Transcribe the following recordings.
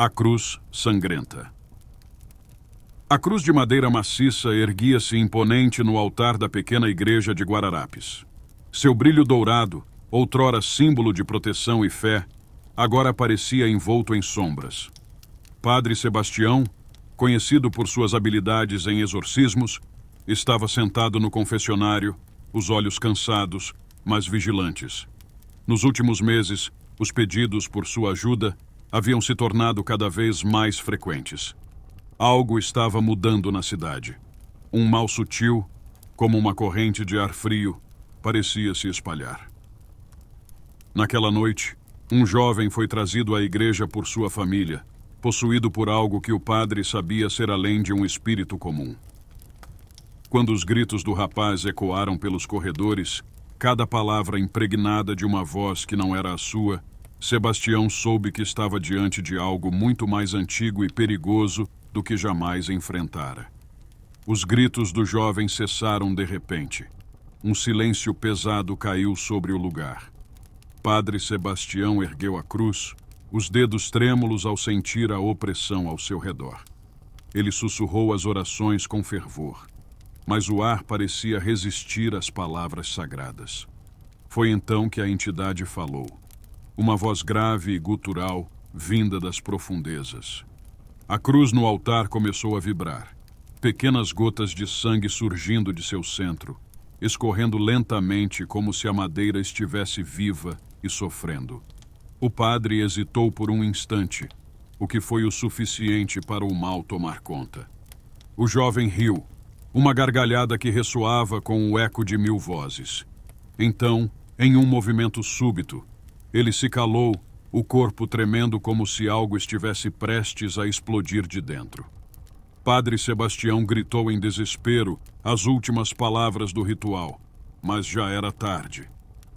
A cruz sangrenta. A cruz de madeira maciça erguia-se imponente no altar da pequena igreja de Guararapes. Seu brilho dourado, outrora símbolo de proteção e fé, agora parecia envolto em sombras. Padre Sebastião, conhecido por suas habilidades em exorcismos, estava sentado no confessionário, os olhos cansados, mas vigilantes. Nos últimos meses, os pedidos por sua ajuda haviam se tornado cada vez mais frequentes. Algo estava mudando na cidade. Um mal sutil, como uma corrente de ar frio, parecia se espalhar. Naquela noite, um jovem foi trazido à igreja por sua família, possuído por algo que o padre sabia ser além de um espírito comum. Quando os gritos do rapaz ecoaram pelos corredores, cada palavra impregnada de uma voz que não era a sua, Sebastião soube que estava diante de algo muito mais antigo e perigoso do que jamais enfrentara. Os gritos do jovem cessaram de repente. Um silêncio pesado caiu sobre o lugar. Padre Sebastião ergueu a cruz, os dedos trêmulos ao sentir a opressão ao seu redor. Ele sussurrou as orações com fervor, mas o ar parecia resistir às palavras sagradas. Foi então que a entidade falou. Uma voz grave e gutural, vinda das profundezas. A cruz no altar começou a vibrar. Pequenas gotas de sangue surgindo de seu centro, escorrendo lentamente como se a madeira estivesse viva e sofrendo. O padre hesitou por um instante, o que foi o suficiente para o mal tomar conta. O jovem riu, uma gargalhada que ressoava com o eco de 1000 vozes. Então, em um movimento súbito, ele se calou, o corpo tremendo como se algo estivesse prestes a explodir de dentro. Padre Sebastião gritou em desespero as últimas palavras do ritual, mas já era tarde.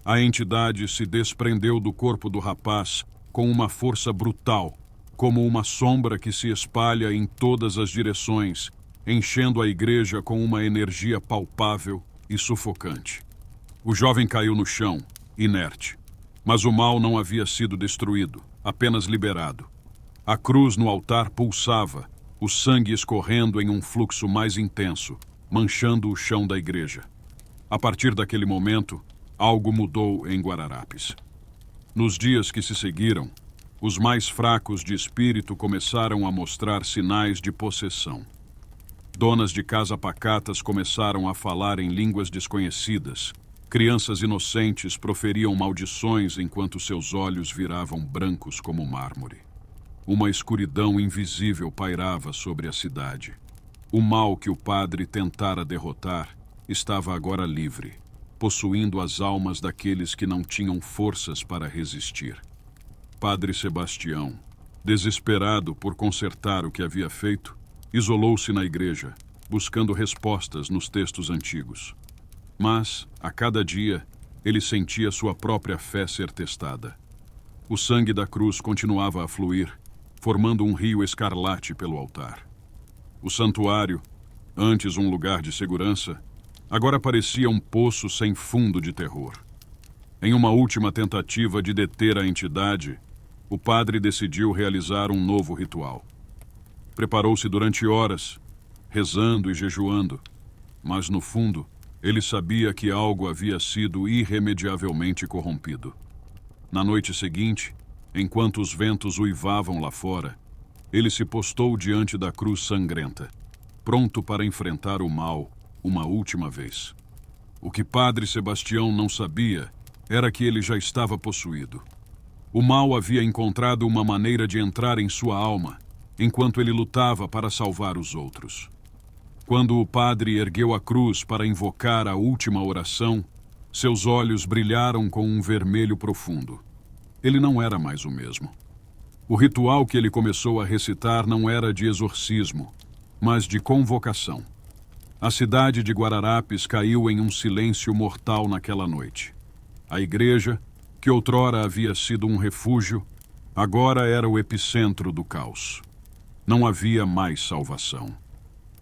A entidade se desprendeu do corpo do rapaz com uma força brutal, como uma sombra que se espalha em todas as direções, enchendo a igreja com uma energia palpável e sufocante. O jovem caiu no chão, inerte. Mas o mal não havia sido destruído, apenas liberado. A cruz no altar pulsava, o sangue escorrendo em um fluxo mais intenso, manchando o chão da igreja. A partir daquele momento, algo mudou em Guararapes. Nos dias que se seguiram, os mais fracos de espírito começaram a mostrar sinais de possessão. Donas de casa pacatas começaram a falar em línguas desconhecidas. Crianças inocentes proferiam maldições enquanto seus olhos viravam brancos como mármore. Uma escuridão invisível pairava sobre a cidade. O mal que o padre tentara derrotar estava agora livre, possuindo as almas daqueles que não tinham forças para resistir. Padre Sebastião, desesperado por consertar o que havia feito, isolou-se na igreja, buscando respostas nos textos antigos. Mas, a cada dia, ele sentia sua própria fé ser testada. O sangue da cruz continuava a fluir, formando um rio escarlate pelo altar. O santuário, antes um lugar de segurança, agora parecia um poço sem fundo de terror. Em uma última tentativa de deter a entidade, o padre decidiu realizar um novo ritual. Preparou-se durante horas, rezando e jejuando, mas no fundo, ele sabia que algo havia sido irremediavelmente corrompido. Na noite seguinte, enquanto os ventos uivavam lá fora, ele se postou diante da cruz sangrenta, pronto para enfrentar o mal uma última vez. O que Padre Sebastião não sabia era que ele já estava possuído. O mal havia encontrado uma maneira de entrar em sua alma, enquanto ele lutava para salvar os outros. Quando o padre ergueu a cruz para invocar a última oração, seus olhos brilharam com um vermelho profundo. Ele não era mais o mesmo. O ritual que ele começou a recitar não era de exorcismo, mas de convocação. A cidade de Guararapes caiu em um silêncio mortal naquela noite. A igreja, que outrora havia sido um refúgio, agora era o epicentro do caos. Não havia mais salvação.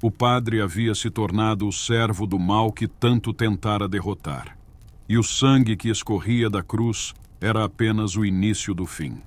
O padre havia se tornado o servo do mal que tanto tentara derrotar. E o sangue que escorria da cruz era apenas o início do fim.